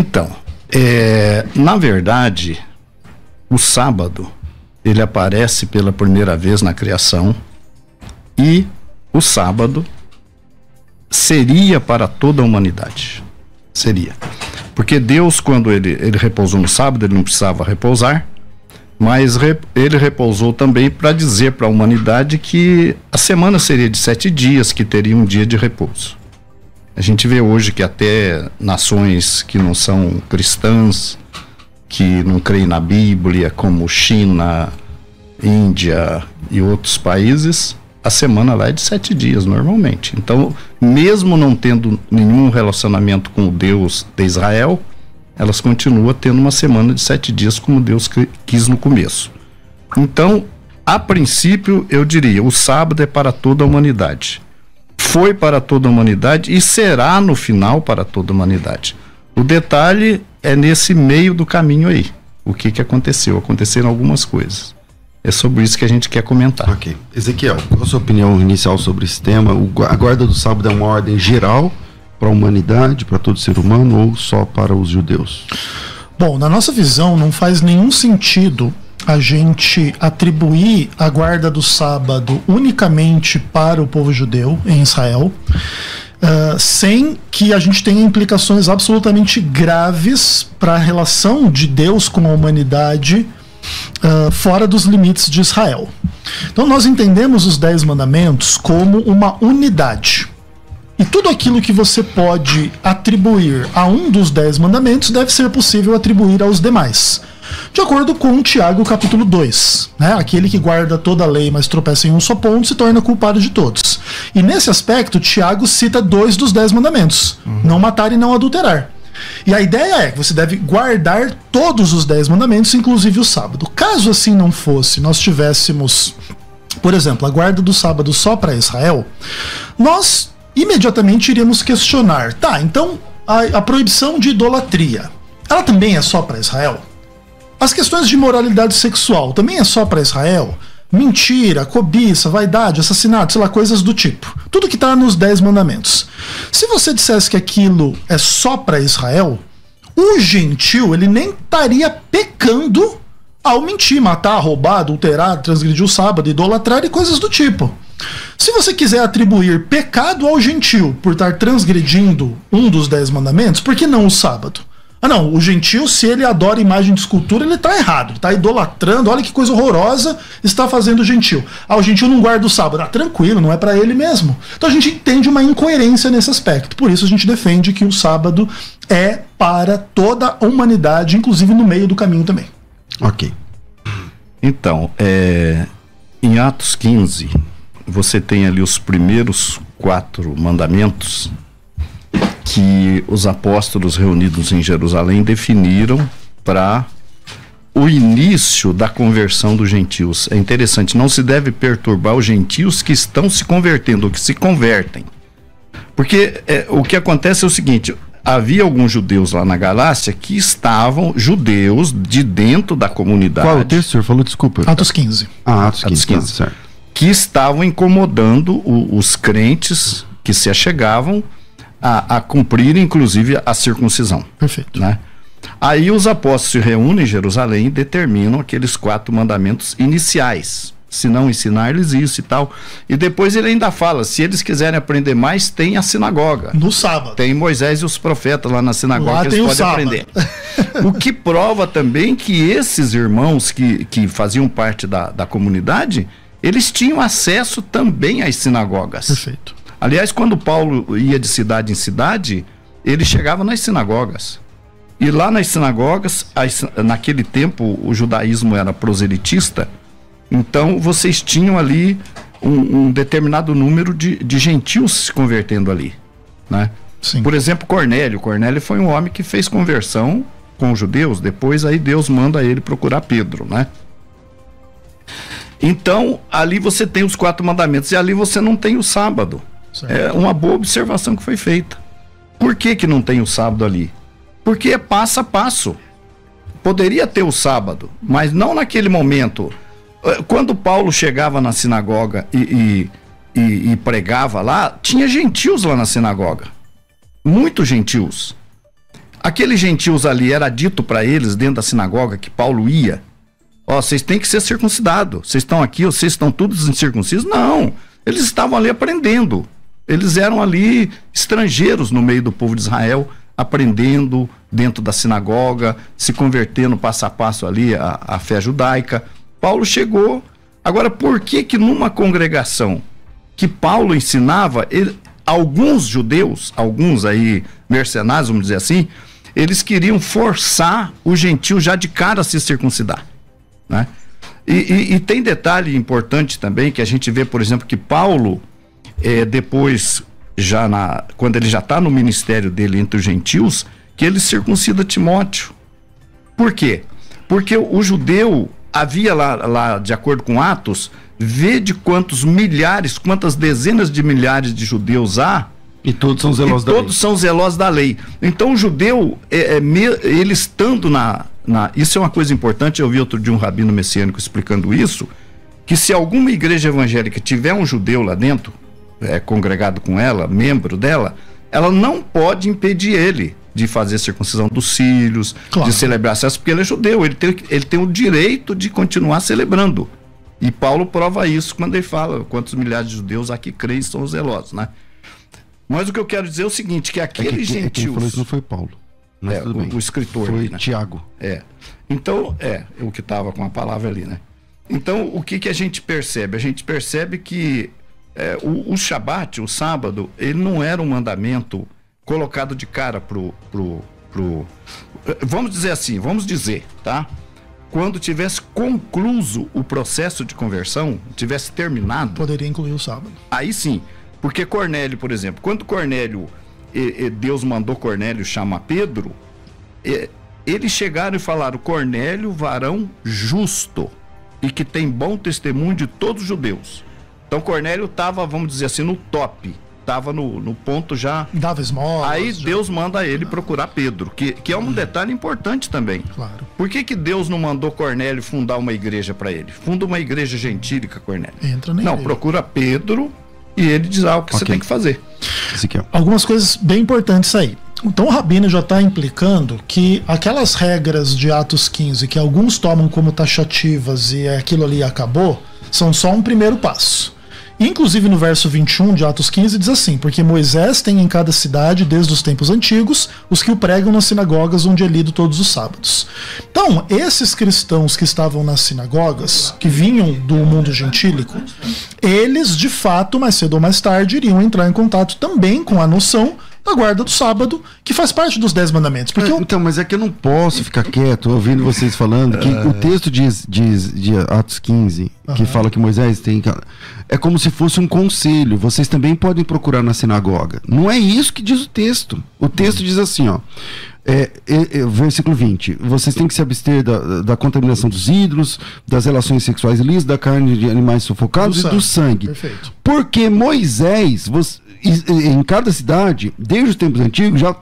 Então, na verdade, o sábado, ele aparece pela primeira vez na criação, e o sábado seria para toda a humanidade. Seria. Porque Deus, quando ele repousou no sábado, ele não precisava repousar, mas ele repousou também para dizer para a humanidade que a semana seria de 7 dias, que teria um dia de repouso. A gente vê hoje que até nações que não são cristãs, que não creem na Bíblia, como China, Índia e outros países, a semana lá é de 7 dias normalmente. Então, mesmo não tendo nenhum relacionamento com o Deus de Israel, elas continuam tendo uma semana de 7 dias como Deus quis no começo. Então, a princípio, eu diria, o sábado é para toda a humanidade. Foi para toda a humanidade e será no final para toda a humanidade. O detalhe é nesse meio do caminho aí. O que aconteceu? Aconteceram algumas coisas. É sobre isso que a gente quer comentar. Ok. Ezequiel, qual a sua opinião inicial sobre esse tema? A guarda do sábado é uma ordem geral para a humanidade, para todo ser humano, ou só para os judeus? Bom, na nossa visão, não faz nenhum sentido a gente atribuir a guarda do sábado unicamente para o povo judeu em Israel, sem que a gente tenha implicações absolutamente graves para a relação de Deus com a humanidade fora dos limites de Israel. Então nós entendemos os 10 mandamentos como uma unidade. E tudo aquilo que você pode atribuir a um dos 10 mandamentos deve ser possível atribuir aos demais. De acordo com Tiago capítulo 2, né? Aquele que guarda toda a lei, mas tropeça em um só ponto, se torna culpado de todos. E nesse aspecto, Tiago cita 2 dos 10 mandamentos: não matar e não adulterar. E a ideia é que você deve guardar todos os 10 mandamentos, inclusive o sábado. Caso assim não fosse, nós tivéssemos, por exemplo, a guarda do sábado só para Israel, nós imediatamente iríamos questionar, tá, então a proibição de idolatria, ela também é só para Israel? As questões de moralidade sexual também é só para Israel? Mentira, cobiça, vaidade, assassinato, sei lá, coisas do tipo. Tudo que está nos 10 mandamentos. Se você dissesse que aquilo é só para Israel, o gentil, ele nem estaria pecando ao mentir, matar, roubar, adulterar, transgredir o sábado, idolatrar e coisas do tipo. Se você quiser atribuir pecado ao gentil por estar transgredindo um dos 10 mandamentos, por que não o sábado? Ah não, o gentil, se ele adora imagem de escultura, ele está errado, ele está idolatrando, olha que coisa horrorosa está fazendo o gentil. Ah, o gentil não guarda o sábado, tranquilo, não é para ele mesmo. Então a gente entende uma incoerência nesse aspecto, por isso a gente defende que o sábado é para toda a humanidade, inclusive no meio do caminho também. Ok. Então, em Atos 15, você tem ali os primeiros 4 mandamentos que os apóstolos reunidos em Jerusalém definiram para o início da conversão dos gentios. É interessante, não se deve perturbar os gentios que estão se convertendo, ou que se convertem. Porque o que acontece é o seguinte, havia alguns judeus lá na Galácia que estavam judeus de dentro da comunidade. Qual o texto, senhor? Falou, desculpa. Atos 15. Atos 15, certo. Que estavam incomodando os crentes que se achegavam a cumprir, inclusive, a circuncisão. Perfeito. Né? Aí os apóstolos se reúnem em Jerusalém e determinam aqueles 4 mandamentos iniciais. Se não ensinar-lhes isso e tal. E depois ele ainda fala, se eles quiserem aprender mais, tem a sinagoga. No sábado. Tem Moisés e os profetas lá na sinagoga lá que eles podem aprender. O que prova também que esses irmãos que faziam parte da comunidade, eles tinham acesso também às sinagogas. Perfeito. Aliás, quando Paulo ia de cidade em cidade, ele chegava nas sinagogas. E lá nas sinagogas, naquele tempo, o judaísmo era proselitista, então vocês tinham ali um determinado número de gentios se convertendo ali, né? Sim. Por exemplo, Cornélio. Cornélio foi um homem que fez conversão com os judeus, depois aí Deus manda ele procurar Pedro, né? Então, ali você tem os 4 mandamentos e ali você não tem o sábado. Certo. É uma boa observação que foi feita. Por que não tem o sábado ali? Porque é passo a passo. Poderia ter o sábado, mas não naquele momento. Quando Paulo chegava na sinagoga e pregava lá, tinha gentios lá na sinagoga. Muitos gentios. Aqueles gentios ali, era dito para eles dentro da sinagoga que Paulo ia, vocês têm que ser circuncidados, vocês estão aqui, vocês estão todos incircuncisos? Não, eles estavam ali aprendendo, eles eram ali estrangeiros no meio do povo de Israel, aprendendo dentro da sinagoga, se convertendo passo a passo ali a fé judaica. Paulo chegou. Agora, por que numa congregação que Paulo ensinava, alguns judeus, alguns aí mercenários, vamos dizer assim, eles queriam forçar o gentio já de cara a se circuncidar, né? E tem detalhe importante também, que a gente vê, por exemplo, que Paulo, depois, quando ele já está no ministério dele entre os gentios, que ele circuncida Timóteo. Por quê? Porque o judeu havia lá, de acordo com Atos, vê de quantas dezenas de milhares de judeus há, e todos são zelosos da lei. Todos são zelosos da lei. Então o judeu, ele estando isso é uma coisa importante. Eu vi outro dia um rabino messiânico explicando isso, que se alguma igreja evangélica tiver um judeu lá dentro, congregado com ela, membro dela, ela não pode impedir ele de fazer circuncisão dos filhos, claro, de celebrar acesso, porque ele é judeu, ele tem o direito de continuar celebrando. E Paulo prova isso quando ele fala quantos milhares de judeus aqui creem e são zelosos, né? Mas o que eu quero dizer é o seguinte, que aqueles gentios... Quem falou isso não foi Paulo. Mas tudo bem. O escritor. Foi, né? Tiago. Então, o que estava com a palavra ali, né? Então, o que a gente percebe? A gente percebe que o Shabat, o sábado, ele não era um mandamento colocado de cara vamos dizer, tá? Quando tivesse concluído o processo de conversão, tivesse terminado... Poderia incluir o sábado. Aí sim, porque Cornélio, por exemplo, quando Cornélio, Deus mandou Cornélio chamar Pedro, eles chegaram e falaram: Cornélio, varão justo, e que tem bom testemunho de todos os judeus. Então Cornélio estava, vamos dizer assim, no top, estava no ponto já. Dava esmolas. Aí Deus manda ele procurar Pedro, que é um detalhe importante também. Claro. Por que Deus não mandou Cornélio fundar uma igreja para ele? Funda uma igreja gentílica, Cornélio. Entra na Não, igreja. procura Pedro e ele diz o que você tem que fazer. Algumas coisas bem importantes aí. Então o Rabino já está implicando que aquelas regras de Atos 15, que alguns tomam como taxativas e aquilo ali acabou, são só um primeiro passo. Inclusive no verso 21 de Atos 15 diz assim: porque Moisés tem em cada cidade, desde os tempos antigos, os que o pregam nas sinagogas onde é lido todos os sábados. Então, esses cristãos que estavam nas sinagogas, que vinham do mundo gentílico, eles de fato, mais cedo ou mais tarde, iriam entrar em contato também com a noção da guarda do sábado, que faz parte dos 10 mandamentos. Porque então, mas é que eu não posso ficar quieto ouvindo vocês falando que o texto de Atos 15, que fala que Moisés tem... É como se fosse um conselho. Vocês também podem procurar na sinagoga. Não é isso que diz o texto. O texto diz assim, ó. Versículo 20: vocês têm que se abster da contaminação dos ídolos, das relações sexuais ilícitas, da carne de animais sufocados e do sangue. Perfeito. Porque Moisés, em cada cidade, desde os tempos antigos, já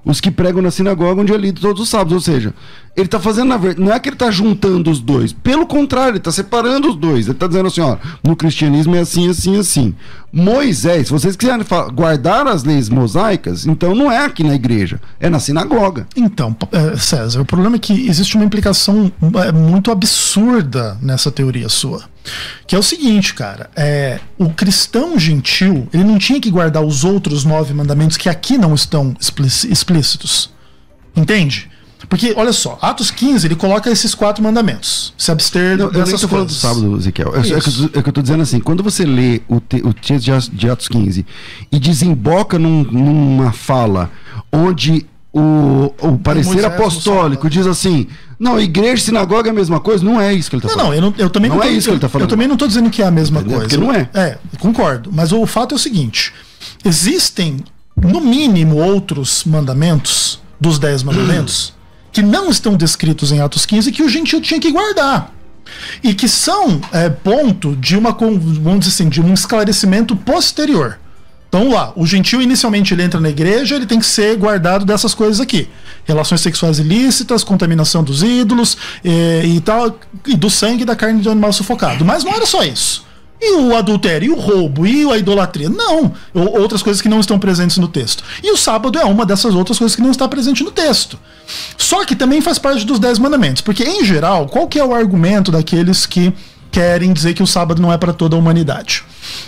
os que pregam na sinagoga onde é lido todos os sábados. Ou seja, ele está fazendo, não é que ele está juntando os dois, pelo contrário, ele está separando os dois. Ele está dizendo assim, ó, no cristianismo é assim, assim, assim. Moisés, se vocês quiserem guardar as leis mosaicas, então não é aqui na igreja, é na sinagoga. Então, César, o problema é que existe uma implicação muito absurda nessa teoria sua. Que é o seguinte, cara, o cristão gentil, ele não tinha que guardar os outros 9 mandamentos que aqui não estão explícitos. Entende? Porque, olha só, Atos 15, ele coloca esses 4 mandamentos. Se abster dessas coisas. Eu nem estou falando do sábado, Ezequiel. É que eu estou dizendo assim, quando você lê o texto de Atos 15 e desemboca numa fala onde o parecer apostólico diz assim: não, igreja e sinagoga é a mesma coisa, não é isso que ele está falando. Não, eu também não é isso que ele está falando. Eu também não estou dizendo que é a mesma coisa. Porque não é. Concordo. Mas o fato é o seguinte: existem, no mínimo, outros mandamentos, dos 10 mandamentos, que não estão descritos em Atos 15, que o gentil tinha que guardar. E que são ponto de vamos dizer assim, de um esclarecimento posterior. Então lá, o gentil inicialmente ele entra na igreja, ele tem que ser guardado dessas coisas aqui: relações sexuais ilícitas, contaminação dos ídolos e tal, e do sangue e da carne de animal sufocado. Mas não era só isso. E o adultério, e o roubo, e a idolatria? Não. Outras coisas que não estão presentes no texto. E o sábado é uma dessas outras coisas que não está presente no texto. Só que também faz parte dos 10 mandamentos. Porque, em geral, qual que é o argumento daqueles que querem dizer que o sábado não é para toda a humanidade?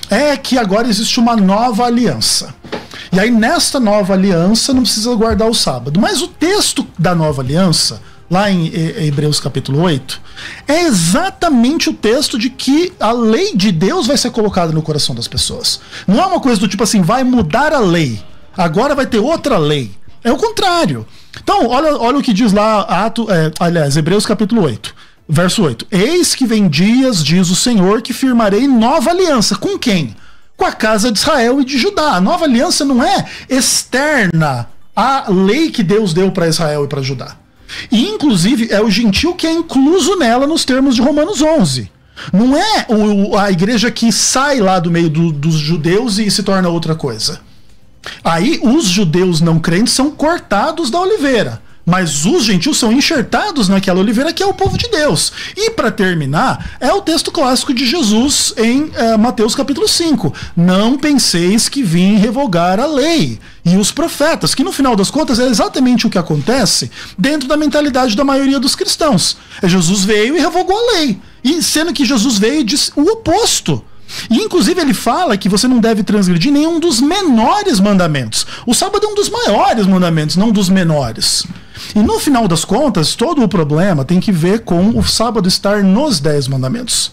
É que agora existe uma nova aliança. E aí, nesta nova aliança, não precisa guardar o sábado. Mas o texto da nova aliança, lá em Hebreus capítulo 8, é exatamente o texto de que a lei de Deus vai ser colocada no coração das pessoas. Não é uma coisa do tipo assim, vai mudar a lei, agora vai ter outra lei. É o contrário. Então, olha o que diz lá, Hebreus capítulo 8, verso 8. Eis que vem dias, diz o Senhor, que firmarei nova aliança. Com quem? Com a casa de Israel e de Judá. A nova aliança não é externa à lei que Deus deu para Israel e para Judá. E, inclusive, é o gentil que é incluso nela nos termos de Romanos 11. Não é a igreja que sai lá do meio dos judeus e se torna outra coisa. Aí, os judeus não crentes são cortados da oliveira. Mas os gentios são enxertados naquela oliveira que é o povo de Deus. E para terminar, é o texto clássico de Jesus em Mateus capítulo 5. Não penseis que vim revogar a lei e os profetas, que no final das contas é exatamente o que acontece dentro da mentalidade da maioria dos cristãos. Jesus veio e revogou a lei. E sendo que Jesus veio e disse o oposto. E inclusive ele fala que você não deve transgredir nenhum dos menores mandamentos. O sábado é um dos maiores mandamentos, não dos menores. E no final das contas, todo o problema tem que ver com o sábado estar nos 10 mandamentos.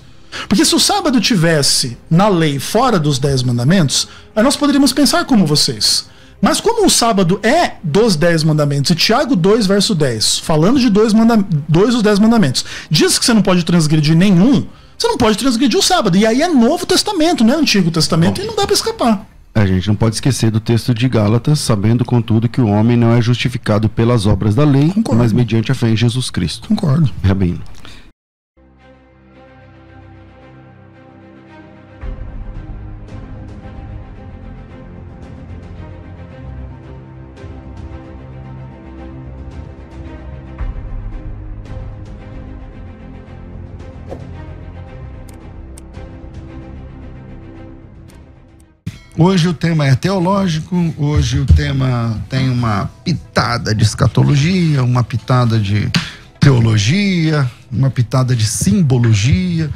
Porque se o sábado tivesse na lei fora dos 10 mandamentos, aí nós poderíamos pensar como vocês. Mas como o sábado é dos 10 mandamentos, e Tiago 2, verso 10, falando de dois dos 10 mandamentos, diz que você não pode transgredir nenhum, você não pode transgredir o sábado. E aí é Novo Testamento, não é Antigo Testamento, e não dá para escapar. A gente não pode esquecer do texto de Gálatas, sabendo contudo que o homem não é justificado pelas obras da lei, Concordo. Mas mediante a fé em Jesus Cristo. Concordo. Rabino. Hoje o tema é teológico, hoje o tema tem uma pitada de escatologia, uma pitada de teologia, uma pitada de simbologia,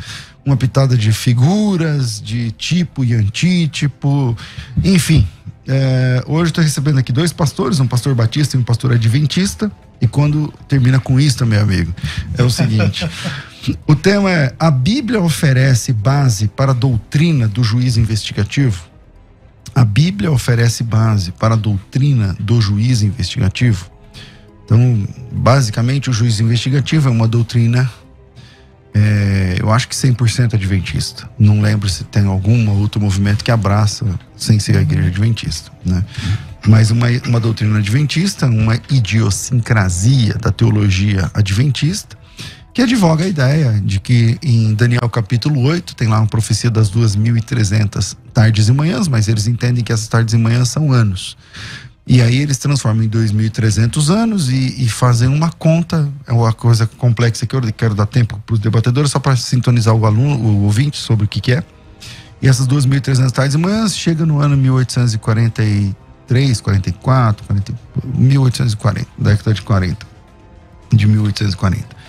uma pitada de figuras, de tipo e antítipo, enfim. Hoje estou recebendo aqui 2 pastores, um pastor batista e um pastor adventista, e quando termina com isso, meu amigo, é o seguinte... O tema é: a Bíblia oferece base para a doutrina do juiz investigativo? A Bíblia oferece base para a doutrina do juiz investigativo? Então, basicamente, o juiz investigativo é uma doutrina, eu acho que 100% adventista. Não lembro se tem algum outro movimento que abraça sem ser a igreja adventista, né? Mas uma doutrina adventista, uma idiosincrasia da teologia adventista, que advoga a ideia de que em Daniel capítulo 8 tem lá uma profecia das 2.300 tardes e manhãs, mas eles entendem que essas tardes e manhãs são anos. E aí eles transformam em 2.300 anos e fazem uma conta, é uma coisa complexa que eu quero dar tempo para os debatedores, só para sintonizar o ouvinte sobre o que é. E essas 2.300 tardes e manhãs chegam no ano 1843, 44, 1840, década de 40, de 1840.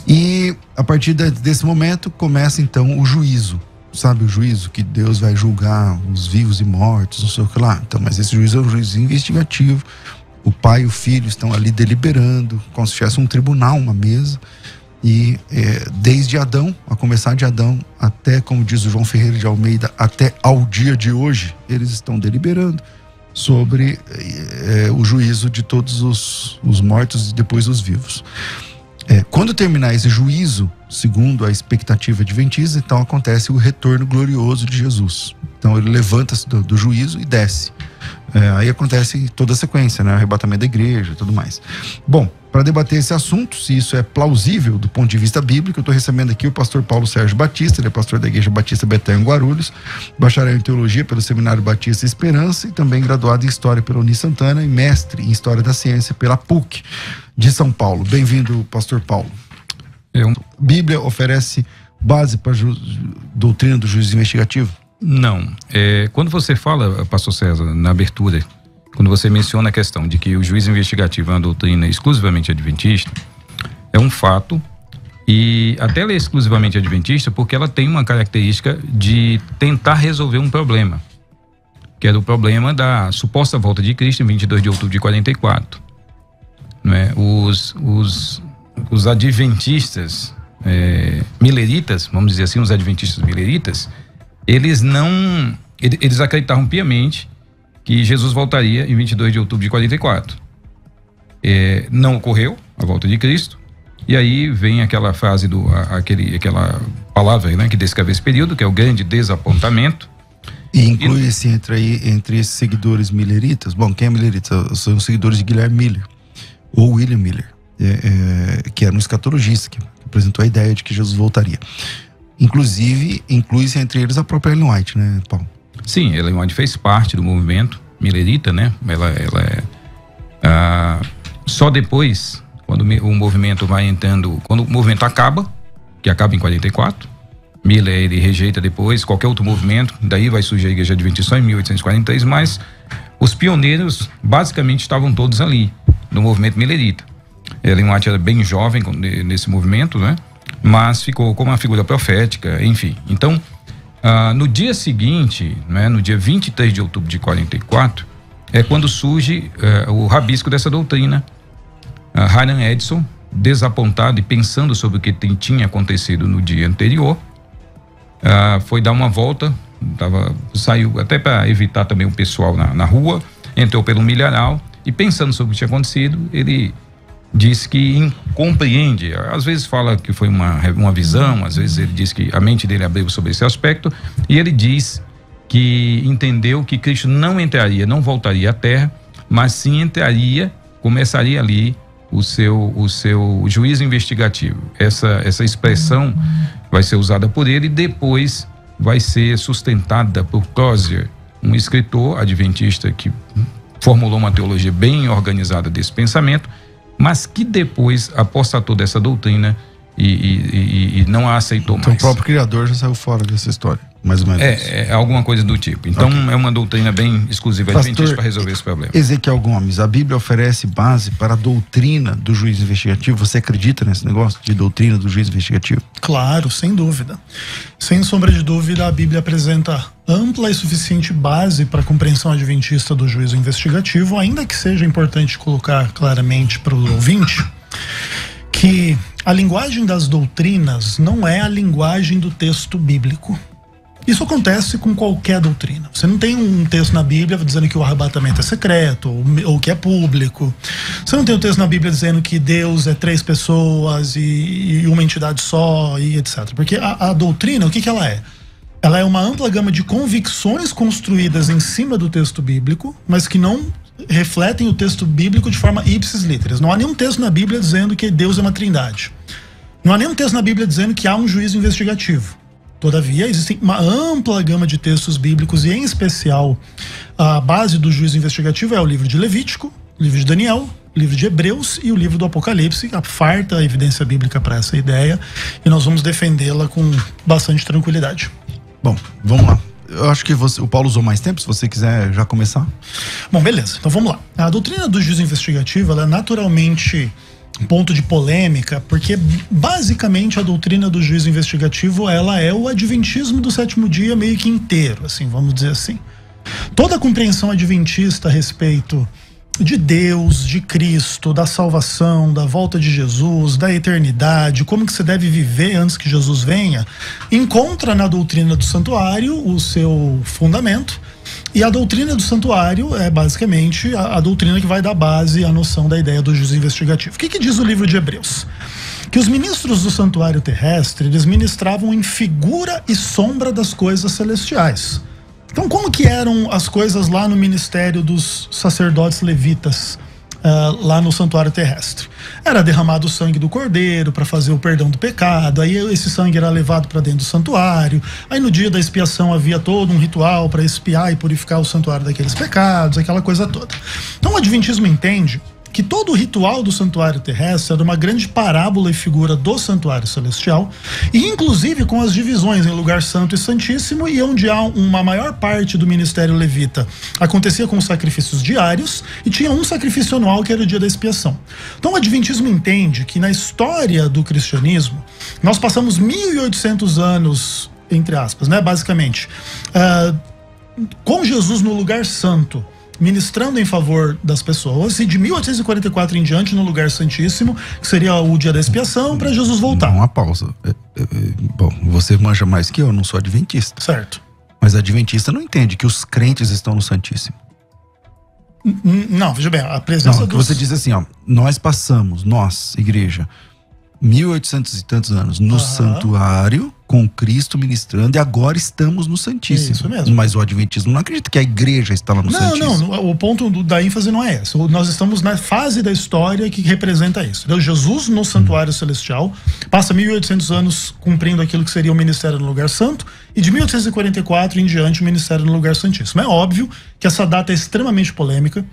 E a partir desse momento começa então o juízo, sabe, o juízo que Deus vai julgar os vivos e mortos, não sei o que lá. Então, mas esse juízo é um juízo investigativo, o pai e o filho estão ali deliberando, como se tivesse um tribunal, uma mesa, e desde Adão, a começar de Adão até, como diz o João Ferreira de Almeida, até ao dia de hoje, eles estão deliberando sobre o juízo de todos os mortos e depois os vivos. Quando terminar esse juízo, segundo a expectativa adventista, então acontece o retorno glorioso de Jesus. Então ele levanta-se do juízo e desce. Aí acontece toda a sequência, né? Arrebatamento da igreja e tudo mais. Bom, para debater esse assunto, se isso é plausível do ponto de vista bíblico, eu estou recebendo aqui o pastor Paulo Sérgio Batista, ele é pastor da Igreja Batista Betânia em Guarulhos, bacharel em Teologia pelo Seminário Batista Esperança e também graduado em História pela Uni Santana e mestre em História da Ciência pela PUC de São Paulo. Bem-vindo, pastor Paulo. Bíblia oferece base para doutrina do juízo investigativo? Não. Quando você fala, pastor César, na abertura, quando você menciona a questão de que o juízo investigativo é uma doutrina exclusivamente adventista, é um fato, e até ela é exclusivamente adventista porque ela tem uma característica de tentar resolver um problema, que era o problema da suposta volta de Cristo em 22 de outubro de 44. Não é? Os adventistas mileritas, vamos dizer assim, os adventistas mileritas, eles acreditavam piamente que Jesus voltaria em 22 de outubro de 44. Não ocorreu a volta de Cristo, e aí vem aquela frase, aquela palavra, né, que descreve esse período, que é o grande desapontamento. E inclui-se entre esses seguidores milleritas. Bom, quem é millerita? São os seguidores de Guilherme Miller, ou William Miller, que era um escatologista, que apresentou a ideia de que Jesus voltaria. Inclusive, inclui-se entre eles a própria Ellen White, né, Paulo? Sim, Ellen White fez parte do movimento millerita, né? Só depois, quando o movimento vai entrando, quando o movimento acaba, que acaba em 44, Miller ele rejeita depois qualquer outro movimento, daí vai surgir a Igreja Adventista só em 1843, mas os pioneiros basicamente estavam todos ali, no movimento millerita. Ellen White era bem jovem nesse movimento, né? Mas ficou como uma figura profética, enfim. Então, no dia seguinte, né, no dia 23 de outubro de 44, é quando surge o rabisco dessa doutrina. Hiram Edson, desapontado e pensando sobre o que tinha acontecido no dia anterior, foi dar uma volta, saiu até para evitar também o pessoal na rua, entrou pelo milharal e pensando sobre o que tinha acontecido, ele diz que compreende, às vezes fala que foi uma visão, às vezes ele diz que a mente dele abriu sobre esse aspecto, e ele diz que entendeu que Cristo não entraria, não voltaria à terra, mas sim entraria, começaria ali o seu juízo investigativo. Essa expressão vai ser usada por ele e depois vai ser sustentada por Crozier, um escritor adventista que formulou uma teologia bem organizada desse pensamento, mas que depois apostatou dessa doutrina e não a aceitou mais. Então o próprio criador já saiu fora dessa história, mais ou menos. É alguma coisa do tipo. Então é uma doutrina bem exclusiva adventista para resolver esse problema. Ezequiel Gomes, a Bíblia oferece base para a doutrina do juízo investigativo. Você acredita nesse negócio de doutrina do juízo investigativo? Claro, sem dúvida. Sem sombra de dúvida, a Bíblia apresenta ampla e suficiente base para a compreensão adventista do juízo investigativo, ainda que seja importante colocar claramente para o ouvinte que a linguagem das doutrinas não é a linguagem do texto bíblico. Isso acontece com qualquer doutrina. Você não tem um texto na Bíblia dizendo que o arrebatamento é secreto ou que é público. Você não tem um texto na Bíblia dizendo que Deus é 3 pessoas e uma entidade só e etc. Porque a doutrina, o que ela é? Ela é uma ampla gama de convicções construídas em cima do texto bíblico, mas que não refletem o texto bíblico de forma ipsis literis. Não há nenhum texto na Bíblia dizendo que Deus é uma trindade. Não há nenhum texto na Bíblia dizendo que há um juízo investigativo. Todavia, existe uma ampla gama de textos bíblicos e, em especial, a base do juízo investigativo é o livro de Levítico, o livro de Daniel, o livro de Hebreus e o livro do Apocalipse. A farta evidência bíblica para essa ideia e nós vamos defendê-la com bastante tranquilidade. Bom, vamos lá. Eu acho que o Paulo usou mais tempo, se você quiser já começar. Bom, beleza. Então vamos lá. A doutrina do juízo investigativo, ela é naturalmente ponto de polêmica, porque basicamente a doutrina do juízo investigativo, ela é o adventismo do sétimo dia meio que inteiro, assim, vamos dizer assim. Toda a compreensão adventista a respeito de Deus, de Cristo, da salvação, da volta de Jesus, da eternidade, como que você deve viver antes que Jesus venha, encontra na doutrina do santuário o seu fundamento. E a doutrina do santuário é basicamente a doutrina que vai dar base à noção da ideia do juízo investigativo. O que diz o livro de Hebreus? Que os ministros do santuário terrestre, eles ministravam em figura e sombra das coisas celestiais. Então, como que eram as coisas lá no ministério dos sacerdotes levitas, lá no santuário terrestre? Era derramado o sangue do cordeiro para fazer o perdão do pecado, aí esse sangue era levado para dentro do santuário, aí no dia da expiação havia todo um ritual para expiar e purificar o santuário daqueles pecados, aquela coisa toda. Então o adventismo entende que todo o ritual do santuário terrestre era uma grande parábola e figura do santuário celestial, e inclusive com as divisões em lugar santo e santíssimo, e onde há uma maior parte do ministério levita acontecia com os sacrifícios diários, e tinha um sacrifício anual que era o dia da expiação. Então o Adventismo entende que na história do cristianismo nós passamos 1800 anos, entre aspas, né, basicamente, com Jesus no lugar santo, ministrando em favor das pessoas, e de 1844 em diante no lugar santíssimo, que seria o dia da expiação, para Jesus voltar. Uma pausa. Bom, você manja mais que eu não sou adventista. Certo. Mas adventista não entende que os crentes estão no Santíssimo. Não, veja bem, a presença não, você diz assim, ó, nós passamos, nós, igreja, 1800 e tantos anos no santuário, com Cristo ministrando, e agora estamos no Santíssimo. Isso mesmo. Mas o Adventismo não acredita que a igreja está lá no Santíssimo. Não, o ponto da ênfase não é esse. Nós estamos na fase da história que representa isso. Então, Jesus no santuário celestial passa 1800 anos cumprindo aquilo que seria o ministério no lugar santo, e de 1844 em diante o ministério no lugar santíssimo. É óbvio que essa data é extremamente polêmica.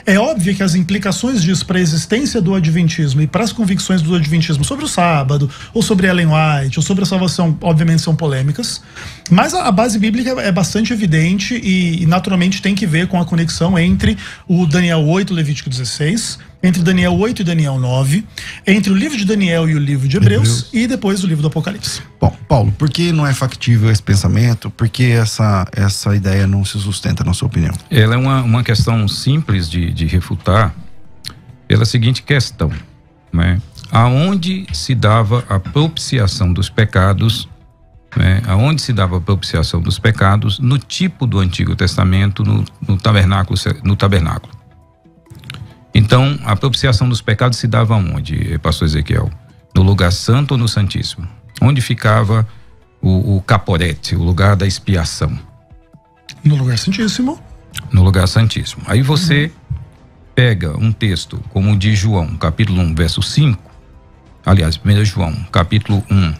É óbvio que as implicações disso para a existência do Adventismo e para as convicções do Adventismo sobre o sábado, ou sobre Ellen White, ou sobre a salvação, obviamente são polêmicas, mas a base bíblica é bastante evidente e naturalmente tem que ver com a conexão entre o Daniel 8 e Levítico 16, entre Daniel 8 e Daniel 9, entre o livro de Daniel e o livro de Hebreus. E depois o livro do Apocalipse. Bom, Paulo, por que não é factível esse pensamento? Por que essa ideia não se sustenta, na sua opinião? Ela é uma questão simples de refutar pela seguinte questão, né? Aonde se dava a propiciação dos pecados, né? Aonde se dava a propiciação dos pecados no tipo do Antigo Testamento, no tabernáculo. Então, a propiciação dos pecados se dava onde, pastor Ezequiel? No lugar santo ou no Santíssimo? Onde ficava o caporete, o lugar da expiação? No lugar santíssimo. No lugar santíssimo. Aí você pega um texto como o de João, capítulo 1, verso 5. Aliás, 1 João, capítulo 1,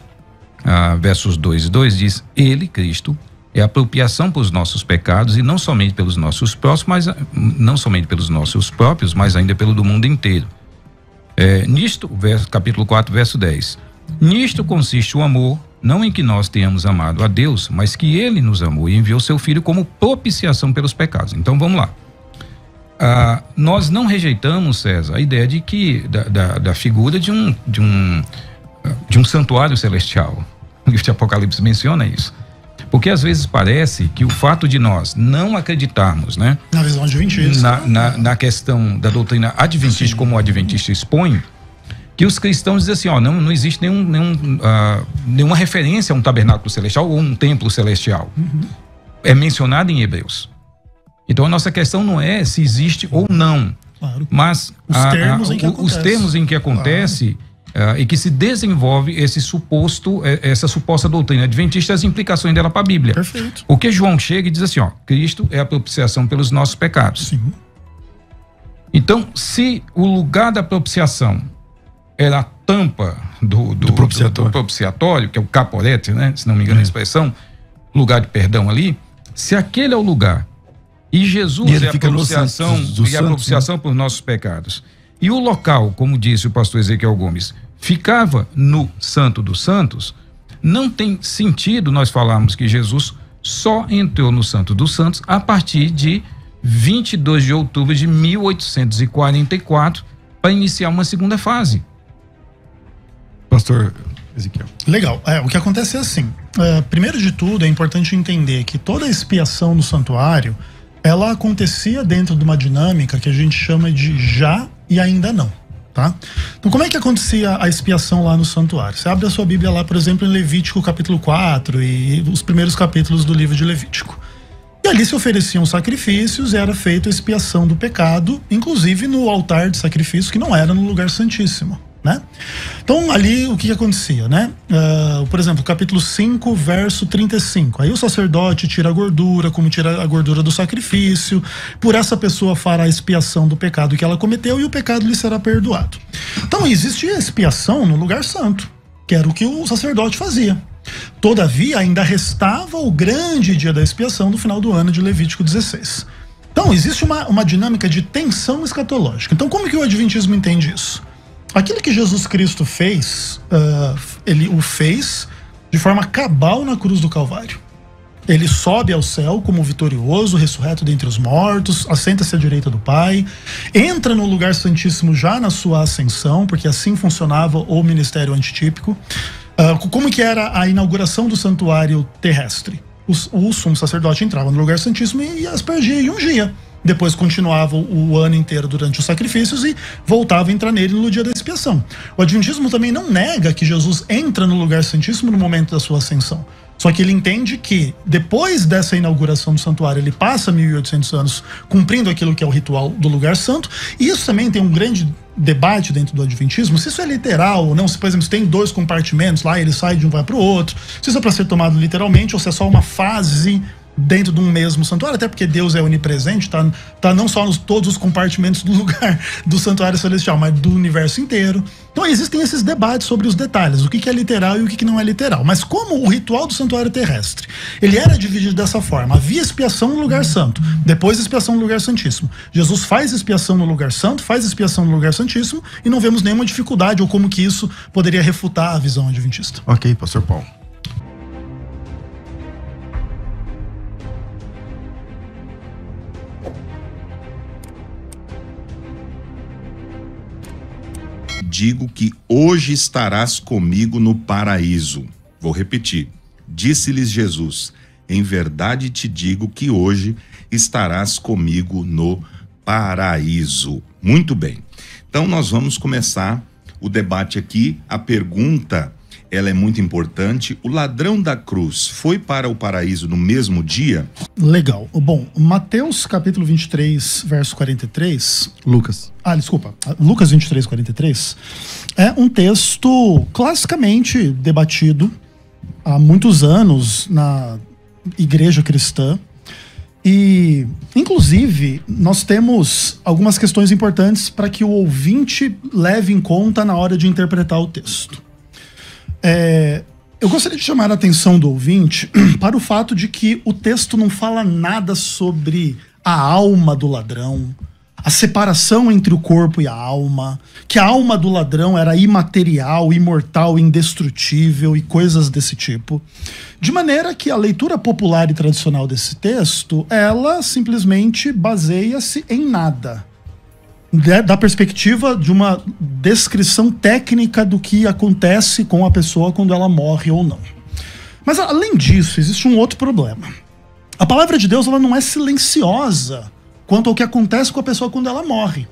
versos 2 e 2, diz: Ele, Cristo, é a apropriação para os nossos pecados, e não somente pelos nossos próprios, mas ainda pelo do mundo inteiro. Nisto, capítulo 4, verso 10. Nisto consiste o amor, não em que nós tenhamos amado a Deus, mas que Ele nos amou e enviou seu Filho como propiciação pelos pecados. Então vamos lá. Nós não rejeitamos, César, a ideia de que da figura de um santuário celestial. O livro de Apocalipse menciona isso. Porque às vezes parece que o fato de nós não acreditarmos, né, na visão adventista, na questão da doutrina adventista, como o adventista expõe, que os cristãos dizem assim, ó, não existe nenhuma referência a um tabernáculo celestial ou um templo celestial. É mencionado em Hebreus. Então a nossa questão não é se existe ou não, claro, mas os termos em que acontece, e que se desenvolve essa suposta doutrina adventista, as implicações dela para a Bíblia. Perfeito. Porque João chega e diz assim, ó, Cristo é a propiciação pelos nossos pecados. Sim. Então, se o lugar da propiciação era a tampa do propiciatório, que é o caporete, né, se não me engano a expressão, lugar de perdão ali, se aquele é o lugar e Jesus é a propiciação por nossos pecados, e o local, como disse o pastor Ezequiel Gomes, ficava no Santo dos Santos, não tem sentido nós falarmos que Jesus só entrou no Santo dos Santos a partir de 22 de outubro de 1844 para iniciar uma segunda fase. Pastor Ezequiel. Legal. O que acontece é assim, primeiro de tudo é importante entender que toda a expiação no santuário, ela acontecia dentro de uma dinâmica que a gente chama de já e ainda não, tá? Então como é que acontecia a expiação lá no santuário? Você abre a sua Bíblia lá, por exemplo, em Levítico capítulo 4 e os primeiros capítulos do livro de Levítico. E ali se ofereciam sacrifícios e era feita a expiação do pecado, inclusive no altar de sacrifício, que não era no lugar santíssimo, né? Então ali o que acontecia, né? Por exemplo, capítulo 5, verso 35. Aí o sacerdote tira a gordura, como tira a gordura do sacrifício, por essa pessoa fará a expiação do pecado que ela cometeu e o pecado lhe será perdoado. Então existia expiação no lugar santo, que era o que o sacerdote fazia. Todavia ainda restava o grande dia da expiação no final do ano de Levítico 16. Então, existe uma dinâmica de tensão escatológica. Então, como que o Adventismo entende isso? Aquilo que Jesus Cristo fez, ele o fez de forma cabal na cruz do Calvário. Ele sobe ao céu como vitorioso, ressurreto dentre os mortos, assenta-se à direita do Pai, entra no lugar santíssimo já na sua ascensão, porque assim funcionava o ministério antitípico. Como que era a inauguração do santuário terrestre? O sumo sacerdote entrava no lugar santíssimo e aspergia e ungia. Depois continuava o ano inteiro durante os sacrifícios e voltava a entrar nele no dia da expiação. O Adventismo também não nega que Jesus entra no lugar santíssimo no momento da sua ascensão. Só que ele entende que depois dessa inauguração do santuário, ele passa 1800 anos cumprindo aquilo que é o ritual do lugar santo. E isso também tem um grande debate dentro do Adventismo, se isso é literal ou não, se por exemplo tem 2 compartimentos lá, ele sai de um vai para o outro, se isso é para ser tomado literalmente ou se é só uma fase dentro de um mesmo santuário, até porque Deus é onipresente, tá não só nos todos os compartimentos do lugar do santuário celestial, mas do universo inteiro. Então existem esses debates sobre os detalhes, o que é literal e o que não é literal. Mas como o ritual do santuário terrestre, ele era dividido dessa forma, havia expiação no lugar santo, depois expiação no lugar santíssimo. Jesus faz expiação no lugar santo, faz expiação no lugar santíssimo, e não vemos nenhuma dificuldade ou como que isso poderia refutar a visão adventista. Ok, pastor Paulo. Digo que hoje estarás comigo no paraíso. Vou repetir. Disse-lhes Jesus: em verdade te digo que hoje estarás comigo no paraíso. Muito bem. Então nós vamos começar o debate aqui. A pergunta, ela é muito importante. O ladrão da cruz foi para o paraíso no mesmo dia? Legal. Bom, Mateus capítulo 23, verso 43... Lucas. Lucas 23, 43 é um texto classicamente debatido há muitos anos na igreja cristã. E, inclusive, nós temos algumas questões importantes para que o ouvinte leve em conta na hora de interpretar o texto. Eu gostaria de chamar a atenção do ouvinte para o fato de que o texto não fala nada sobre a alma do ladrão, a separação entre o corpo e a alma, que a alma do ladrão era imaterial, imortal, indestrutível e coisas desse tipo. De maneira que a leitura popular e tradicional desse texto, ela simplesmente baseia-se em nada. Da perspectiva de uma descrição técnica do que acontece com a pessoa quando ela morre ou não. Mas além disso, existe um outro problema. A palavra de Deus, ela não é silenciosa quanto ao que acontece com a pessoa quando ela morre.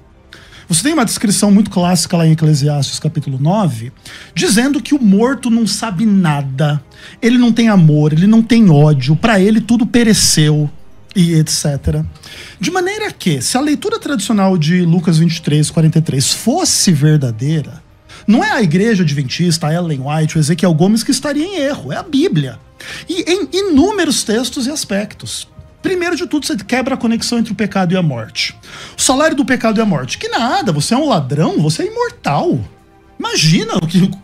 Você tem uma descrição muito clássica lá em Eclesiastes capítulo 9, dizendo que o morto não sabe nada, ele não tem amor, ele não tem ódio, para ele tudo pereceu, e etc. De maneira que, se a leitura tradicional de Lucas 23, 43 fosse verdadeira, não é a igreja adventista, a Ellen White, o Ezequiel Gomes que estaria em erro, é a Bíblia. E em inúmeros textos e aspectos. Primeiro de tudo, você quebra a conexão entre o pecado e a morte. O salário do pecado é a morte. Que nada, você é um ladrão, você é imortal. Imagina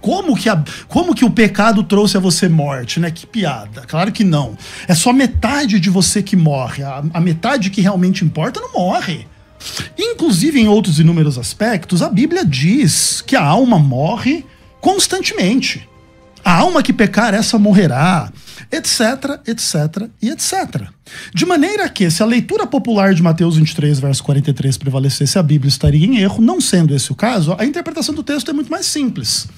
como que o pecado trouxe a você morte, né? Que piada. Claro que não. É só metade de você que morre. A metade que realmente importa não morre. Inclusive, em outros inúmeros aspectos, a Bíblia diz que a alma morre constantemente. A alma que pecar, essa morrerá, etc, etc e etc. De maneira que, se a leitura popular de Mateus 23, verso 43 prevalecesse, a Bíblia estaria em erro. Não sendo esse o caso, a interpretação do texto é muito mais simples.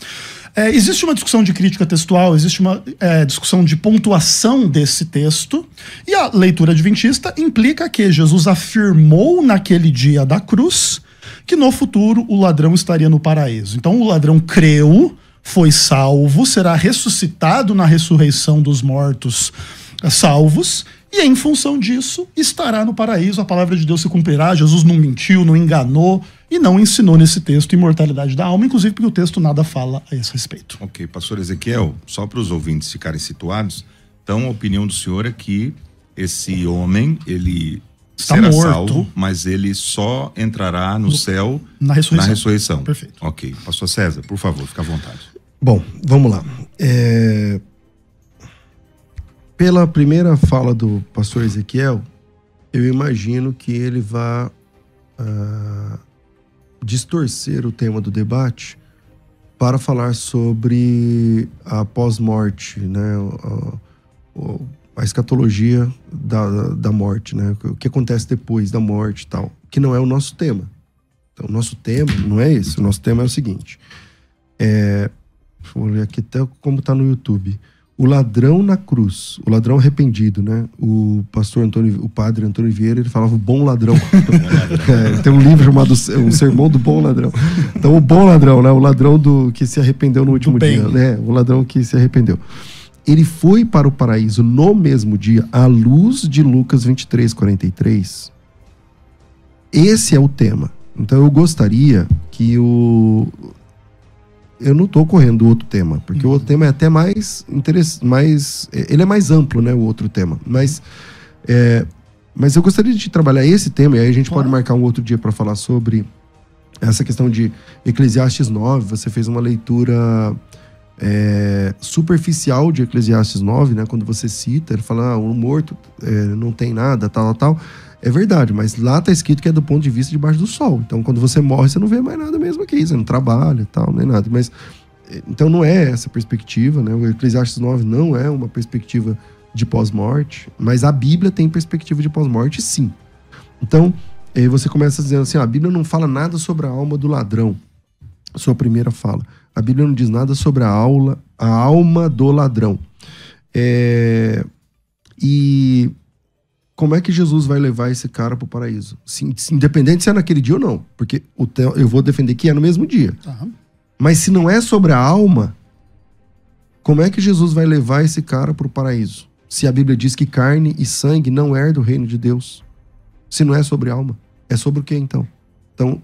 Existe uma discussão de crítica textual, existe uma discussão de pontuação desse texto, e a leitura adventista implica que Jesus afirmou naquele dia da cruz que no futuro o ladrão estaria no paraíso. Então o ladrão creu, foi salvo, será ressuscitado na ressurreição dos mortos salvos, e em função disso estará no paraíso, a palavra de Deus se cumprirá. Jesus não mentiu, não enganou e não ensinou nesse texto imortalidade da alma, inclusive porque o texto nada fala a esse respeito. Ok, pastor Ezequiel, só para os ouvintes ficarem situados, então a opinião do senhor é que esse homem, ele está será morto, salvo, mas ele só entrará no céu na ressurreição. Perfeito. Ok, pastor César, por favor, fica à vontade. Bom, vamos lá. Pela primeira fala do pastor Ezequiel, eu imagino que ele vá distorcer o tema do debate para falar sobre a pós-morte, né? A escatologia da morte, né? O que acontece depois da morte e tal, que não é o nosso tema. Então, o nosso tema não é esse. O nosso tema é o seguinte. Vou ler aqui até como está no YouTube. O ladrão na cruz, o ladrão arrependido, né? O padre Antônio Vieira, ele falava o bom ladrão. Tem um livro chamado O Sermão do Bom Ladrão. Então, o bom ladrão, né? O ladrão que se arrependeu no último dia, né? O ladrão que se arrependeu. Ele foi para o paraíso no mesmo dia, à luz de Lucas 23:43. Esse é o tema. Então, eu gostaria que eu não estou correndo do outro tema, porque o outro tema é até mais interessante, ele é mais amplo, né, o outro tema. Mas eu gostaria de trabalhar esse tema, e aí a gente pode marcar um outro dia para falar sobre essa questão de Eclesiastes 9. Você fez uma leitura superficial de Eclesiastes 9, né, quando você cita, ele fala, o morto não tem nada, tal. É verdade, mas lá tá escrito que é do ponto de vista debaixo do sol. Então, quando você morre, você não vê mais nada mesmo aqui. Você não trabalha e tal, nem nada. Mas, então, não é essa perspectiva, né? O Eclesiastes 9 não é uma perspectiva de pós-morte, mas a Bíblia tem perspectiva de pós-morte, sim. Então, você começa dizendo assim, a Bíblia não fala nada sobre a alma do ladrão. Sua primeira fala. A Bíblia não diz nada sobre a alma do ladrão. E como é que Jesus vai levar esse cara para o paraíso? Independente se é naquele dia ou não. Porque eu vou defender que é no mesmo dia. Tá. Mas se não é sobre a alma, como é que Jesus vai levar esse cara para o paraíso? Se a Bíblia diz que carne e sangue não herdam o reino de Deus. Se não é sobre alma, é sobre o que então? Então,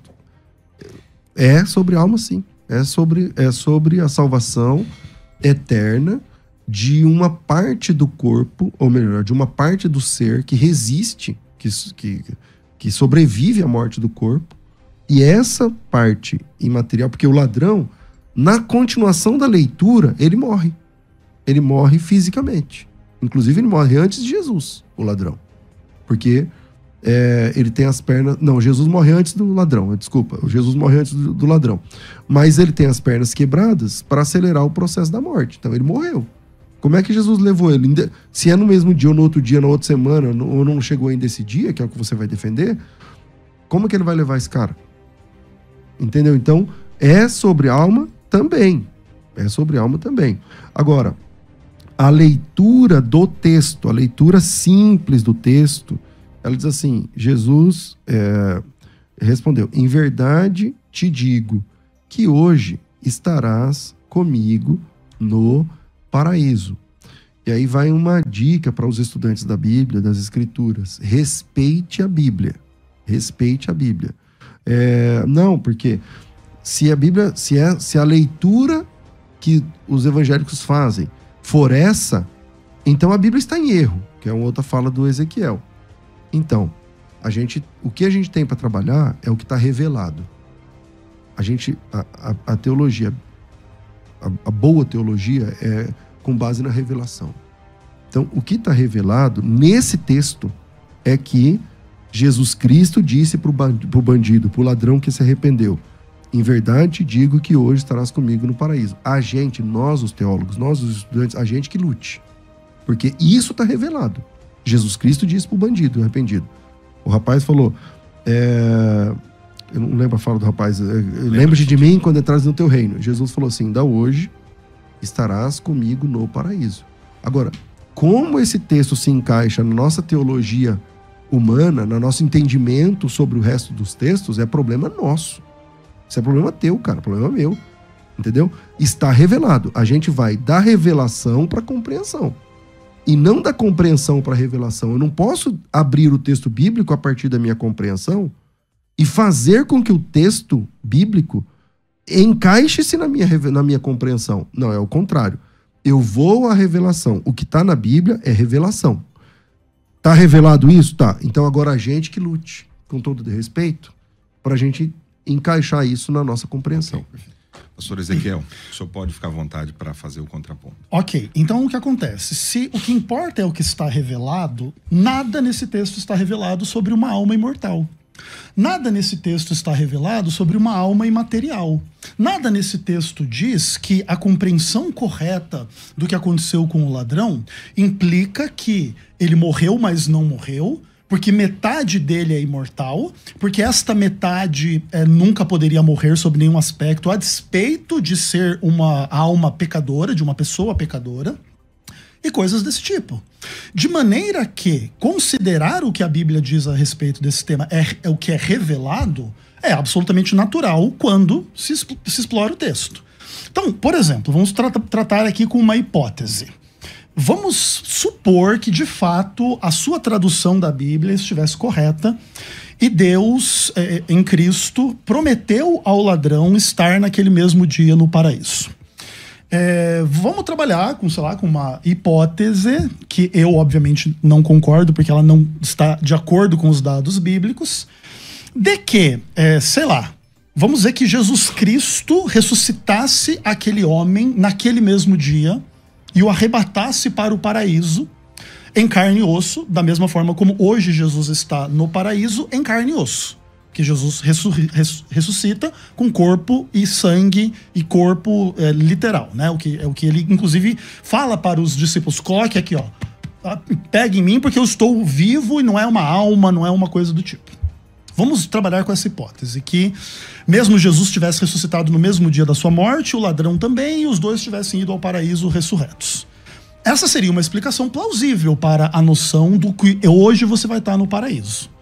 é sobre alma, sim. É sobre a salvação eterna de uma parte do corpo, ou melhor, de uma parte do ser que resiste, que sobrevive à morte do corpo. E essa parte imaterial, porque o ladrão, na continuação da leitura, ele morre. Ele morre fisicamente. Inclusive, ele morre antes de Jesus, o ladrão. Porque ele tem as pernas... Não, Jesus morre antes do ladrão, desculpa. Jesus morre antes do ladrão. Mas ele tem as pernas quebradas para acelerar o processo da morte. Então, ele morreu. Como é que Jesus levou ele? Se é no mesmo dia, ou no outro dia, na outra semana, ou não chegou ainda esse dia, que é o que você vai defender, como que ele vai levar esse cara? Entendeu? Então, é sobre alma também. É sobre alma também. Agora, a leitura do texto, a leitura simples do texto, ela diz assim, Jesus respondeu, em verdade te digo que hoje estarás comigo no paraíso. E aí vai uma dica para os estudantes da Bíblia, das Escrituras. Respeite a Bíblia. Respeite a Bíblia. Não, porque se a leitura que os evangélicos fazem for essa, então a Bíblia está em erro, que é uma outra fala do Ezequiel. Então, o que a gente tem para trabalhar é o que está revelado. A teologia, a boa teologia é com base na revelação. Então, o que está revelado nesse texto é que Jesus Cristo disse para o bandido, para o ladrão que se arrependeu, em verdade digo que hoje estarás comigo no paraíso. Nós os teólogos, nós os estudantes, a gente que lute. Porque isso está revelado. Jesus Cristo disse para o bandido arrependido. O rapaz falou, eu não lembro a fala do rapaz, lembra-te de mim quando entrares no teu reino. Jesus falou assim, ainda hoje estarás comigo no paraíso. Agora, como esse texto se encaixa na nossa teologia humana, no nosso entendimento sobre o resto dos textos, é problema nosso. Isso é problema teu, cara, problema meu. Entendeu? Está revelado. A gente vai da revelação para a compreensão. E não da compreensão para a revelação. Eu não posso abrir o texto bíblico a partir da minha compreensão e fazer com que o texto bíblico encaixe-se na minha compreensão. Não, é o contrário. Eu vou à revelação. O que está na Bíblia é revelação. Está revelado isso? Tá. Então agora a gente que lute, com todo respeito, para a gente encaixar isso na nossa compreensão. Pastor Ezequiel, o senhor pode ficar à vontade para fazer o contraponto. Ok, então o que acontece? Se o que importa é o que está revelado, nada nesse texto está revelado sobre uma alma imortal. Nada nesse texto está revelado sobre uma alma imaterial. Nada nesse texto diz que a compreensão correta do que aconteceu com o ladrão implica que ele morreu, mas não morreu, porque metade dele é imortal, porque esta metade nunca poderia morrer sob nenhum aspecto, a despeito de ser uma alma pecadora, de uma pessoa pecadora, e coisas desse tipo. De maneira que considerar o que a Bíblia diz a respeito desse tema é o que é revelado é absolutamente natural quando se explora o texto. Então, por exemplo, vamos tratar aqui com uma hipótese. Vamos supor que, de fato, a sua tradução da Bíblia estivesse correta e Deus, em Cristo, prometeu ao ladrão estar naquele mesmo dia no paraíso. Vamos trabalhar com, sei lá, com uma hipótese que eu, obviamente, não concordo, porque ela não está de acordo com os dados bíblicos, de que, sei lá, vamos dizer que Jesus Cristo ressuscitasse aquele homem naquele mesmo dia e o arrebatasse para o paraíso em carne e osso, da mesma forma como hoje Jesus está no paraíso em carne e osso. Que Jesus ressuscita com corpo e sangue e corpo literal, né? O que ele, inclusive, fala para os discípulos: coloque aqui, ó, pegue em mim porque eu estou vivo e não é uma alma, não é uma coisa do tipo. Vamos trabalhar com essa hipótese, que mesmo Jesus tivesse ressuscitado no mesmo dia da sua morte, o ladrão também, e os dois tivessem ido ao paraíso ressurretos. Essa seria uma explicação plausível para a noção do que hoje você vai estar no paraíso.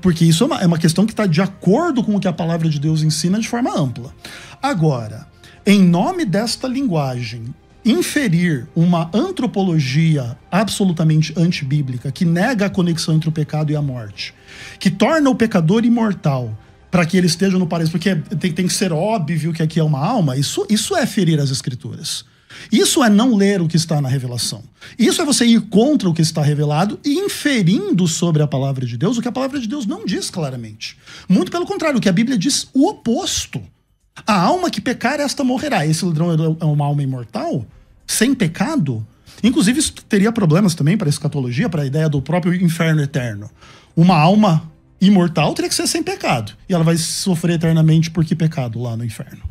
Porque isso é uma questão que está de acordo com o que a palavra de Deus ensina de forma ampla. Agora, em nome desta linguagem, inferir uma antropologia absolutamente antibíblica, que nega a conexão entre o pecado e a morte, que torna o pecador imortal para que ele esteja no paraíso, porque tem que ser óbvio que aqui é uma alma, isso é ferir as escrituras. Isso é não ler o que está na revelação. Isso é você ir contra o que está revelado e inferindo sobre a palavra de Deus o que a palavra de Deus não diz claramente. Muito pelo contrário, o que a Bíblia diz o oposto. A alma que pecar, esta morrerá. Esse ladrão é uma alma imortal, sem pecado. Inclusive, isso teria problemas também para a escatologia, para a ideia do próprio inferno eterno. Uma alma imortal teria que ser sem pecado. E ela vai sofrer eternamente por que pecado lá no inferno.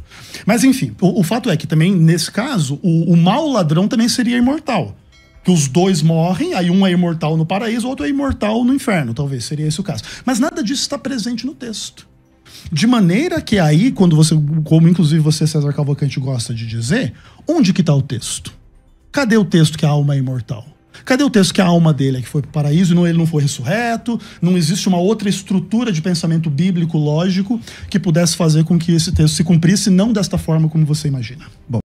Mas enfim, o fato é que também, nesse caso, o mau ladrão também seria imortal. Que os dois morrem, aí um é imortal no paraíso, o outro é imortal no inferno, talvez, seria esse o caso. Mas nada disso está presente no texto. De maneira que aí, quando você, como inclusive você, César Cavalcante, gosta de dizer, onde que está o texto? Cadê o texto que a alma é imortal? Cadê o texto que a alma dele é que foi para o paraíso e ele não foi ressurreto? Não existe uma outra estrutura de pensamento bíblico, lógico, que pudesse fazer com que esse texto se cumprisse, não desta forma como você imagina. Bom.